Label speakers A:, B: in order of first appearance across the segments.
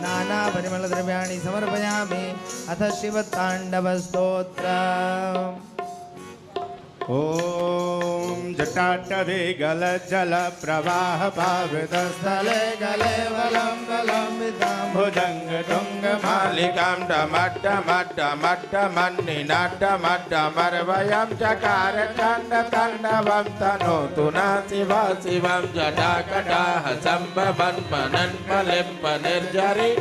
A: नानापरिमलद्रव्याणि समर्पयामि। अथ शिवताण्डवस्तोत्रम्।
B: ॐ जटाटवे गलजल प्रवाह पावितस्थले गले वलम्बलम्बितां भुजङ्ग तुङ्गमालिकां डमड्डमड्डमड्डमन्निनाड्डमड्डमर्वयं चकार चण्डताण्डवं तनोतु न शिवा शिवं जटाकटाः सम्भवन्मनन्मलिम्पनिर्झरि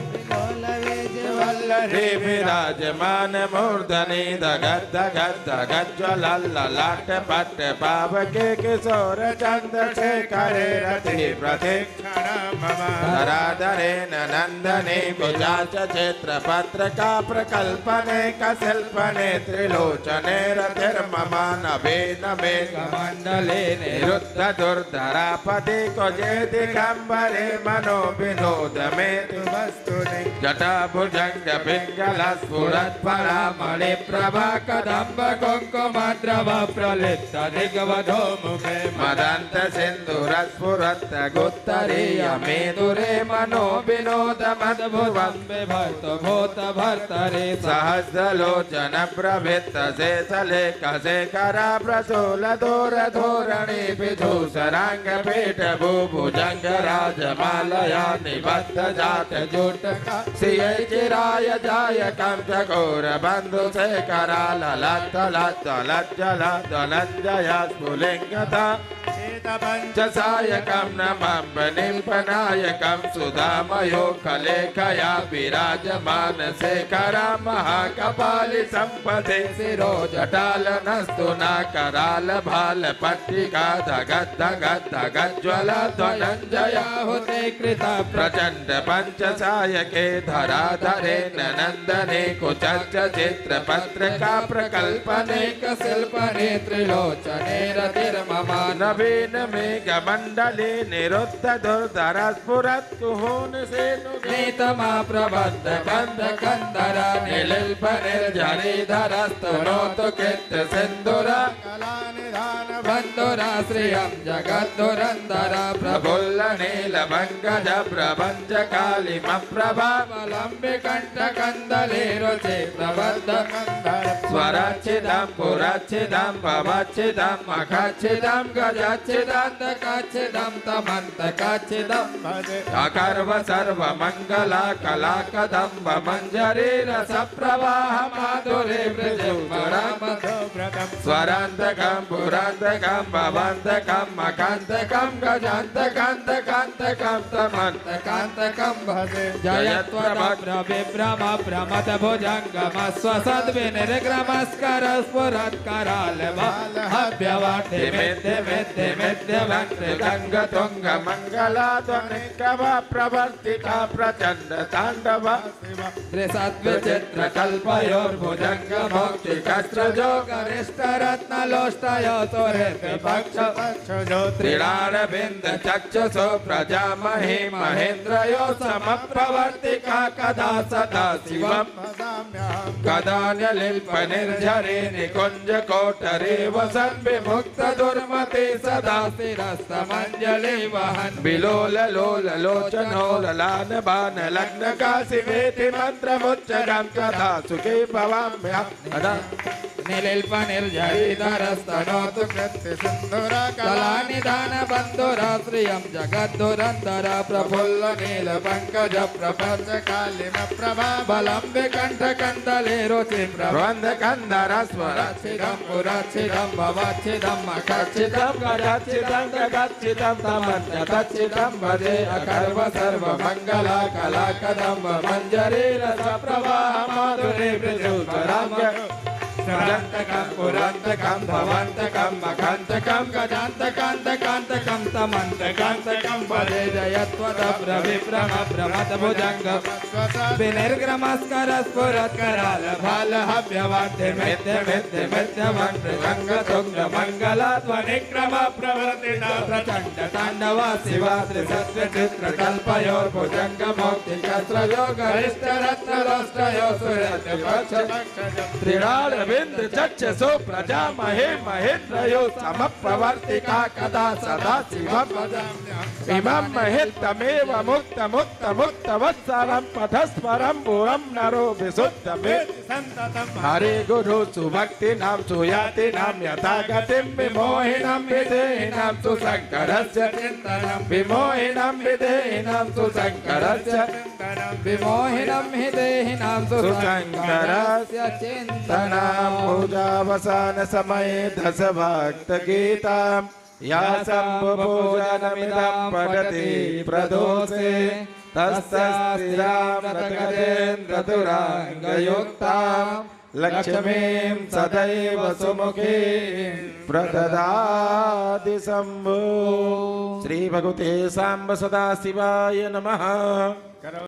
B: वल्लरे विराजमान मूर्धनि दगद्दगद्दगज्ज्वलल्ललाट पट्ट पावके किशोर चन्द्रशेखरे रति प्रतीक्षणमराधरेण नन्दने कुजाच क्षेत्रपत्रका प्रकल्पने कशिल्पने त्रिलोचने रतिर्ममानवेन मेघमण्डले निरुद्ध दुर्धरापति कुजे दिगम्बरे मनो विनोद मे वस्तुनि जटाभुजङ्ग पिङ्गलस्फुरत्परामणि प्रभा कदम्ब कुङ्कुमद्रव प्रलिप्त दिग्वधो मुखे मदन्त सिन्दूरस्फुरत् गुत्तरीय मेदुरे मनो विनोद मद्भुवं बिभर्त भूत भर्तरे सहस्रलोचन प्रभृत शेषलेख शेखरा प्रशूल दूर धोरणि विधूसराङ्ग पीठ भूभुजङ्ग राजमालया निबद्ध जात जुट श्रिय चिराय जाय कं चकोर बंधु शेखरा ललत लत लज्जल धनञ्जय स्फुलिङ्गता पंचसायकं नमं निम्पनायकं सुधामयो खलेखया विराजमान शेखरा महाकपालि संपदे शिरो जटालनस्तु नाकराल भाल पट्टिका धगद् धगद् धगज्ज्वल धनञ्जया हुते कृता प्रचण्ड पंचसायके धराधरे नन्दने कुचच्च चित्रपत्रका प्रकल्पने कशिल्पने त्रिलोचने रतिर्ममा नवीन मेघमण्डले निरुद्ध दुर्धर स्फुरत् कुहून सेनुनीतमा प्रबद्ध कंद कंदर निलिल्प निर्झरिधरस्तनोतु कित्त सिन्दूर कलानिधान बन्धुरा श्रियं जगद्धुरन्धर प्रफुल्ल नीलभङ्गज प्रभञ्ज कालिम प्रभावलम्बि कंठ कन्दले रुचि प्रबद्ध स्वरच्छिदं पुरच्छिदं भवच्छिदं मखच्छिदं गजच्छिदं तमन्तकच्छिदं अकर्व सर्वमङ्गला कला कदम्ब मञ्जरी रसप्रवाह माधुरी मृदुपरमधुव्रतं स्वरान्तकं पुरान्तकं भवन्तकं मकान्तकं गजान्तकान्तकान्तकं तमन्तकान्तकं भजे जयत्वभद्र विभ्रम प्रमद भुजङ्गम स्वसद्विनिर्ग्रमस्कर स्फुरत्कराल भालहव्यवाटे मेद्य मेद्य मेद्य वक्त्र गङ्ग तुङ्ग मङ्गला ध्वनिकव प्रवर्तिका प्रचण्ड ताण्डव त्रिसद्विचित्र कल्पयोर्भुजङ्ग मोक्ति कस्रजो गरिष्ठ रत्न लोष्टयो तुरेति पक्ष त्रिणारविन्द चक्षुषो प्रजामहे महेन्द्रयो समप्रवर्तिका कदा सदा शिवं कदा न्यलिल्प निर्झरे निकुञ्ज कोटरे वसन् विमुक्त दुर्मते सदा शिरस्तमञ्जलि वहन् विलोल लोल लोचनो ललान बाण लग्न काशिवेति मन्त्रमुच्चरं कदा सुखे भवाम्यहं निलिल्प निर्झरिधरस्तनोतु कृत्य सिन्दूर कलानिधान बन्धुरा श्रियं जगद्धुरन्धर प्रफुल्ल नील पङ्कज प्रपञ्च कालिम प्रभा बलम्बि कंठ कन्दले रुचि प्रबन्ध कन्दर स्वरच्छिदं पुरच्छिदं भवच्छिदं मखच्छिदं गजच्छिदं गगच्छिदं तमन्यतच्छिदं भजे अकर्व सर्वमङ्गला कला कदम्ब मञ्जरी रसप्रवाह माधुरी मृदुपरं स्वरान्तकं पुरान्तकं भवन्तकं मखान्तकं गजान्तकान्तकान्तकं तमन्तकान्तकं भजे जयत्वदभ्र विभ्रम भ्रमद भुजङ्गं विनिर्ग्रमस्कर स्फुरत्कराल भालहव्यवाटे मेद्य मेद्य मेद्य मन्त्रगङ्ग तुङ्ग मङ्गला ध्वनिक्रम प्रवर्तिता प्रचण्ड ताण्डवा शिवा त्रिसत्त्वचित्र कल्पयोर्भुजङ्ग मौक्तिकस्रयो गरिष्ठ रत्न लोष्टयो सुरति पक्ष त्रिणाल रविंद्र चक्षसो प्रजामहे महेन्द्रयो समप्रवर्तिका कदा सदा शिवम् इमं महितमेव मुक्त मुक्त मुक्त वत्सरं पथस्वरं भुवं नरो विशुद्धमेति हरे गुरु सुभक्ति नाम सुयाति नाम यथा गतिं विमोहिनं विदेहिनां सुशंकरस्य विमोहिनं विदेहिनां सुशंकरस्य
C: विमोहिनं हि देहिनां
B: सुशंकरस्य चिन्तनां पूजावसान समये दश भक्त गीताम् या शम्भुपूजनमिदं पठति प्रदोषे तस्तेन्द्रतुराङ्गयुक्तां लक्ष्मीं सदैव सुमुखीं प्रददाति शम्भो। श्री भगवते साम्ब सदाशिवाय नमः।